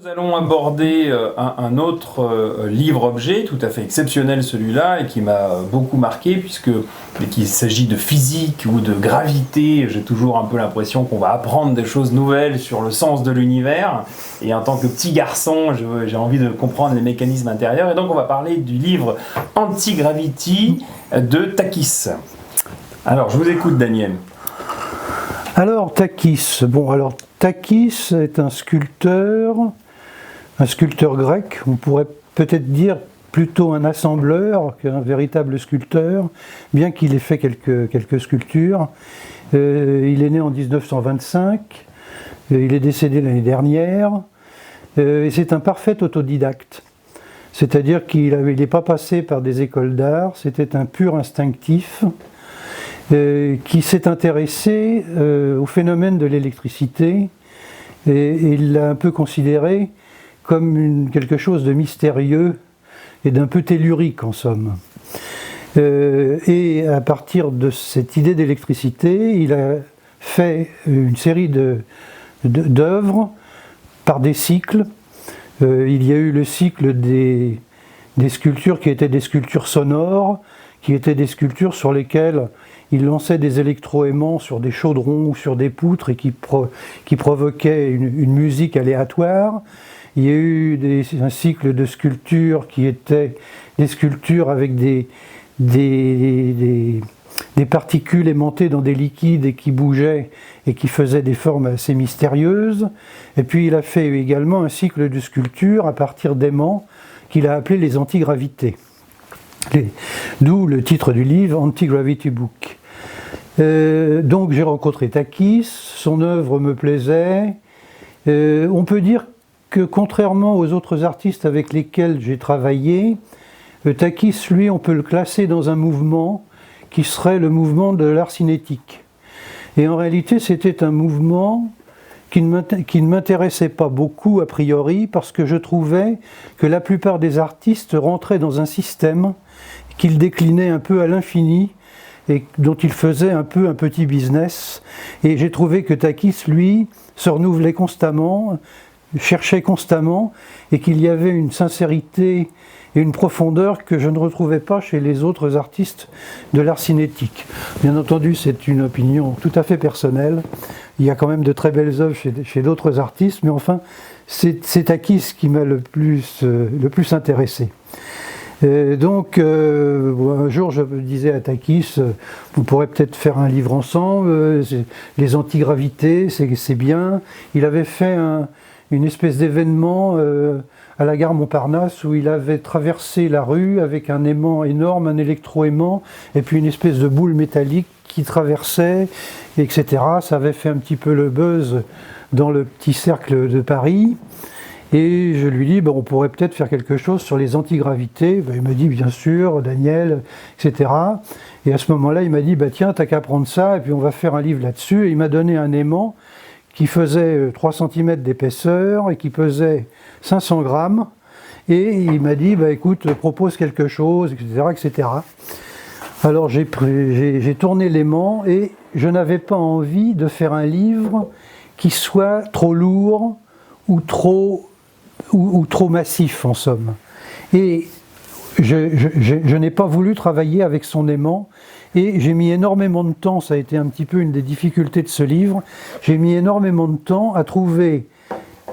Nous allons aborder un autre livre-objet, tout à fait exceptionnel celui-là, et qui m'a beaucoup marqué, qu'il s'agit de physique ou de gravité. J'ai toujours un peu l'impression qu'on va apprendre des choses nouvelles sur le sens de l'univers. Et en tant que petit garçon, j'ai envie de comprendre les mécanismes intérieurs. Et donc on va parler du livre Anti-Gravity de Takis. Alors, je vous écoute, Daniel. Alors, Takis. Takis est un sculpteur grec, on pourrait peut-être dire plutôt un assembleur qu'un véritable sculpteur, bien qu'il ait fait quelques sculptures. Il est né en 1925, il est décédé l'année dernière, et c'est un parfait autodidacte. C'est-à-dire qu'il n'est pas passé par des écoles d'art, c'était un pur instinctif qui s'est intéressé au phénomène de l'électricité, et il l'a un peu considéré comme quelque chose de mystérieux et d'un peu tellurique en somme. Et à partir de cette idée d'électricité, il a fait une série d'œuvres par des cycles. Il y a eu le cycle des sculptures qui étaient des sculptures sonores, qui étaient des sculptures sur lesquelles il lançait des électroaimants sur des chaudrons ou sur des poutres et qui provoquaient une musique aléatoire. Il y a eu un cycle de sculptures qui étaient des sculptures avec des particules aimantées dans des liquides et qui bougeaient et qui faisaient des formes assez mystérieuses. Et puis il a fait également un cycle de sculptures à partir d'aimants qu'il a appelé les antigravités. D'où le titre du livre, Anti-Gravity Book. Donc j'ai rencontré Takis, son œuvre me plaisait. On peut dire que contrairement aux autres artistes avec lesquels j'ai travaillé, Takis, lui, on peut le classer dans un mouvement qui serait le mouvement de l'art cinétique. Et en réalité, c'était un mouvement qui ne m'intéressait pas beaucoup a priori, parce que je trouvais que la plupart des artistes rentraient dans un système qu'ils déclinaient un peu à l'infini et dont ils faisaient un peu un petit business. Et j'ai trouvé que Takis, lui, se renouvelait constamment, cherchait constamment, et qu'il y avait une sincérité et une profondeur que je ne retrouvais pas chez les autres artistes de l'art cinétique. Bien entendu, c'est une opinion tout à fait personnelle. Il y a quand même de très belles œuvres chez d'autres artistes, mais enfin, c'est Takis qui m'a le plus intéressé. Donc, un jour, je disais à Takis, vous pourrez peut-être faire un livre ensemble, les antigravités, c'est bien. Il avait fait une espèce d'événement à la gare Montparnasse où il avait traversé la rue avec un aimant énorme, un électroaimant, et puis une espèce de boule métallique qui traversait, etc. Ça avait fait un petit peu le buzz dans le petit cercle de Paris. Et je lui dis, on pourrait peut-être faire quelque chose sur les antigravités. Il m'a dit, bien sûr, Daniel, etc. Et à ce moment-là, il m'a dit, tiens, t'as qu'à prendre ça, et puis on va faire un livre là-dessus. Et il m'a donné un aimant qui faisait 3 cm d'épaisseur et qui pesait 500 grammes. Et il m'a dit, écoute, propose quelque chose, etc., etc. Alors j'ai tourné l'aimant et je n'avais pas envie de faire un livre qui soit trop lourd ou trop massif en somme. Et je n'ai pas voulu travailler avec son aimant et j'ai mis énormément de temps, ça a été un petit peu une des difficultés de ce livre, j'ai mis énormément de temps à trouver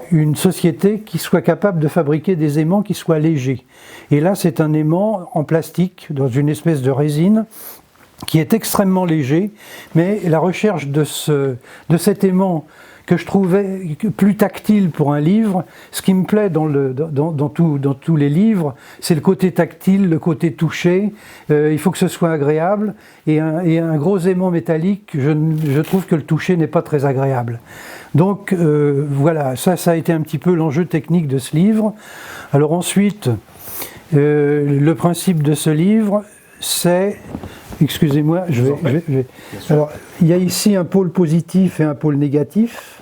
une société qui soit capable de fabriquer des aimants qui soient légers. Et là, c'est un aimant en plastique, dans une espèce de résine, qui est extrêmement léger, mais la recherche de cet aimant que je trouvais plus tactile pour un livre, ce qui me plaît dans tous les livres, c'est le côté tactile, le côté touché, il faut que ce soit agréable, et un gros aimant métallique, je trouve que le toucher n'est pas très agréable. Donc voilà, ça a été un petit peu l'enjeu technique de ce livre. Alors ensuite, le principe de ce livre, c'est... Excusez-moi, alors, il y a ici un pôle positif et un pôle négatif,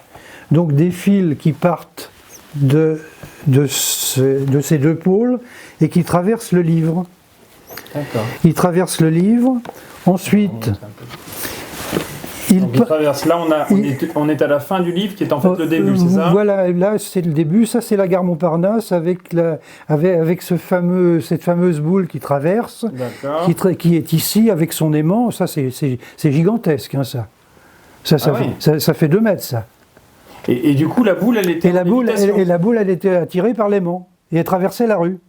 donc des fils qui partent de ces deux pôles et qui traversent le livre. D'accord. Ils traversent le livre, ensuite Donc, il traverse. Là, on est à la fin du livre qui est en fait le début, c'est ça? Voilà, là c'est le début. Ça c'est la gare Montparnasse avec cette fameuse boule qui traverse, qui est ici avec son aimant. Ça c'est gigantesque, hein, ça. Ça fait 2 mètres, ça. Et du coup, la boule, elle était la boule, elle était attirée par l'aimant et elle traversait la rue.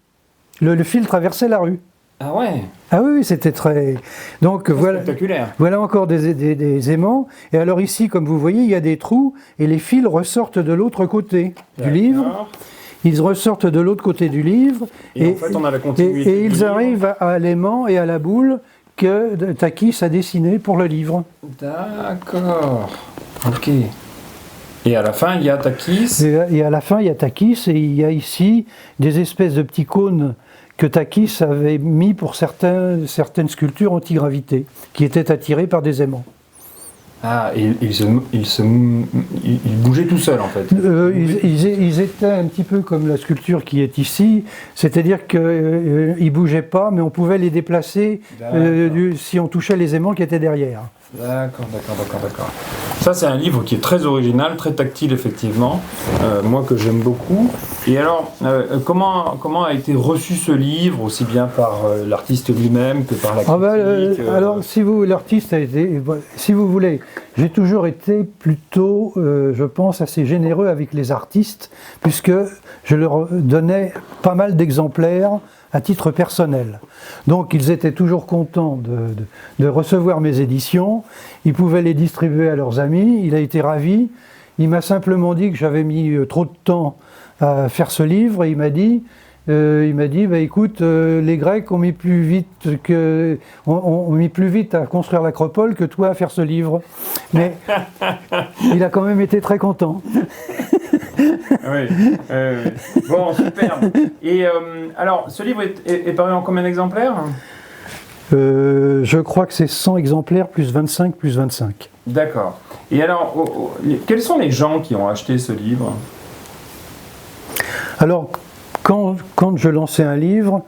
Le fil traversait la rue. Ah ouais. Ah oui, c'était très... Donc voilà, spectaculaire. Voilà encore des aimants. Et alors ici, comme vous voyez, il y a des trous et les fils ressortent de l'autre côté du livre. Ils ressortent de l'autre côté du livre. Et en fait, on a la continuité. Et ils arrivent à l'aimant et à la boule que Takis a dessiné pour le livre. D'accord. Ok. Et à la fin, il y a Takis. Et à la fin, il y a Takis et il y a ici des espèces de petits cônes que Takis avait mis pour certaines sculptures antigravité, qui étaient attirées par des aimants. Ah, et ils bougeaient tout seuls en fait. Ils étaient un petit peu comme la sculpture qui est ici, c'est-à-dire qu'ils ne bougeaient pas, mais on pouvait les déplacer si on touchait les aimants qui étaient derrière. D'accord. Ça, c'est un livre qui est très original, très tactile, effectivement, moi que j'aime beaucoup. Et alors, comment a été reçu ce livre, aussi bien par l'artiste lui-même que par la critique Alors, si l'artiste a été, si vous voulez, j'ai toujours été plutôt, je pense, assez généreux avec les artistes, puisque je leur donnais pas mal d'exemplaires à titre personnel. Donc ils étaient toujours contents de recevoir mes éditions, ils pouvaient les distribuer à leurs amis, il a été ravi, il m'a simplement dit que j'avais mis trop de temps à faire ce livre et il m'a dit bah, écoute, les Grecs ont mis plus vite à construire l'Acropole que toi à faire ce livre. Mais il a quand même été très content. Oui. Bon, superbe. Et alors, ce livre est paru en combien d'exemplaires? Je crois que c'est 100 exemplaires plus 25 plus 25. D'accord. Et alors, quels sont les gens qui ont acheté ce livre? Alors, quand je lançais un livre,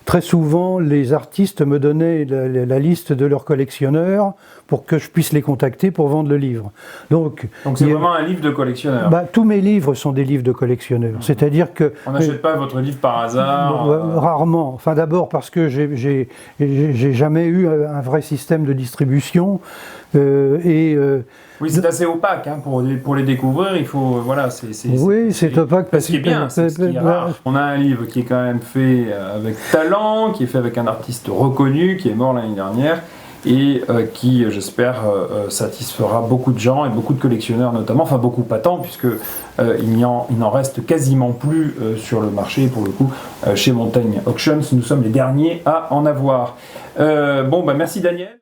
très souvent les artistes me donnaient la liste de leurs collectionneurs pour que je puisse les contacter pour vendre le livre. Donc c'est vraiment un livre de collectionneur? Tous mes livres sont des livres de collectionneurs. C'est-à-dire que... On n'achète pas votre livre par hasard? Rarement. Enfin d'abord parce que j'ai jamais eu un vrai système de distribution. Oui, c'est assez opaque, hein, pour les découvrir, il faut... Voilà, oui, c'est opaque. Ce qui est bien, c'est ce qui est rare. On a un livre qui est quand même fait avec talent, qui est fait avec un artiste reconnu, qui est mort l'année dernière, et qui, j'espère, satisfera beaucoup de gens et beaucoup de collectionneurs notamment, enfin beaucoup pas tant, puisque il n'en reste quasiment plus sur le marché, pour le coup, chez Montaigne Auctions, nous sommes les derniers à en avoir. Bon, bah merci Daniel.